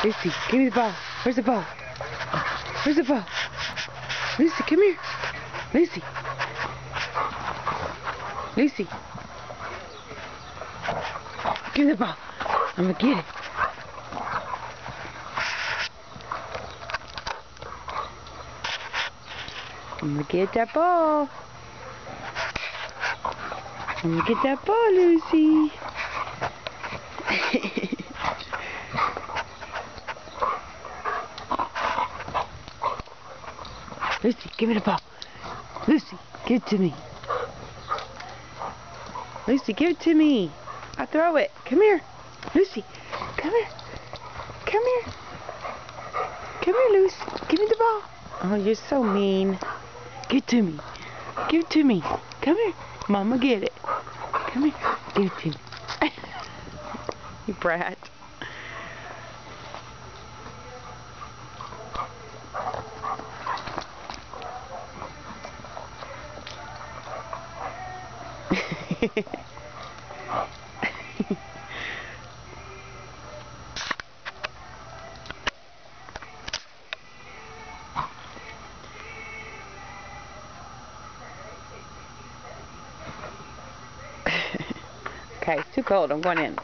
Lucy, give me the ball. Where's the ball? Where's the ball? Lucy, come here. Lucy. Lucy. Give me the ball. I'm gonna get it. I'm gonna get that ball. I'm gonna get that ball, Lucy. Lucy, give me the ball. Lucy, give it to me. Lucy, give it to me. I'll throw it. Come here. Lucy, come here. Come here. Come here, Lucy. Give me the ball. Oh, you're so mean. Give it to me. Give it to me. Come here. Mama, get it. Come here. Give it to me. You brat. Okay, it's too cold. I'm going in.